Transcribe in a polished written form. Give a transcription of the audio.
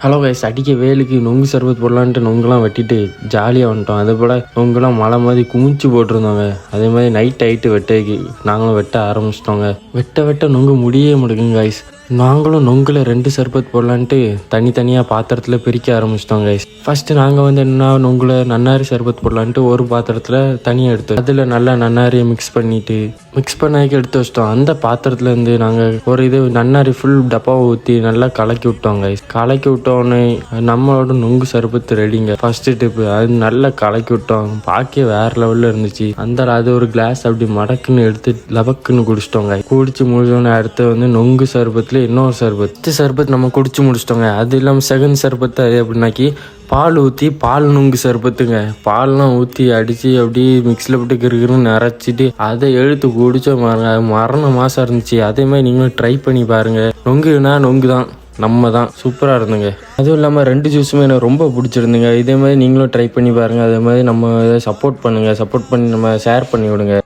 Hello guys, அடிக்க வேலுக்கு நொங்கு சர்பத் போடலான்ட்டு நொங்குலாம் வெட்டிட்டு ஜாலியாக வந்துட்டோம். அதே போல் நொங்குலாம் மழை மாதிரி குமிச்சு போட்டிருந்தோங்க. அதே மாதிரி நைட் ஆகிட்டு வெட்டைக்கு நாங்களும் வெட்ட ஆரம்பிச்சிட்டோங்க. வெட்ட நொங்கு முடியே முடியுங்க கைஸ். நாங்களும் நொங்கில் 2 சர்பத் போடலான்ட்டு தனித்தனியாக பாத்திரத்தில் பிரிக்க ஆரம்பிச்சிட்டோம் கைஸ். ஃபஸ்ட்டு நாங்கள் என்ன நொங்கில் நன்னாரி சர்பத் போடலான்ட்டு ஒரு பாத்திரத்தில் தனியாக எடுத்தோம். அதில் நல்லா நன்னாரியை மிக்ஸ் பண்ணாக்கி எடுத்து வச்சிட்டோம். அந்த பாத்திரத்துலேருந்து நாங்கள் ஒரு நன்னாரி ஃபுல் டப்பாவை ஊற்றி நல்லா கலக்கி விட்டோம் கைஸ். கலக்கி விட்டோன்னே நம்மளோட நொங்கு சர்பத்து ரெடிங்க. ஃபஸ்ட்டு டிப்பு அது நல்லா கலக்கி விட்டோம். பாக்கே வேறு லெவலில் இருந்துச்சு. அது ஒரு கிளாஸ் அப்படி மடக்குன்னு எடுத்து லபக்குன்னு குடிச்சிட்டோங்க. குடிச்சு முடிஞ்சோன்னே அடுத்து நொங்கு சர்பத்தில் இன்னொரு சர்பத் நம்ம குடிச்சு முடிச்சிட்டோங்க. அது இல்லாமல் செகண்ட் சர்பத்து அது எப்படின்னாக்கி பால் நொங்கு சர்பத்துங்க. பால்லாம் ஊற்றி அடித்து அப்படியே மிக்ஸில் போட்டு கிருன்னு நிறச்சிட்டு அதை எடுத்து குடிச்ச மரண மாதம் இருந்துச்சு. அதே மாதிரி நீங்களும் ட்ரை பண்ணி பாருங்கள். நொங்கு தான் நம்ம தான் சூப்பராக இருந்துங்க. அதுவும் இல்லாமல் 2 ஜூஸுமே எனக்கு ரொம்ப பிடிச்சிருந்துங்க. இதே மாதிரி நீங்களும் ட்ரை பண்ணி பாருங்கள். அதே மாதிரி நம்ம சப்போர்ட் பண்ணி நம்ம ஷேர் பண்ணி விடுங்க.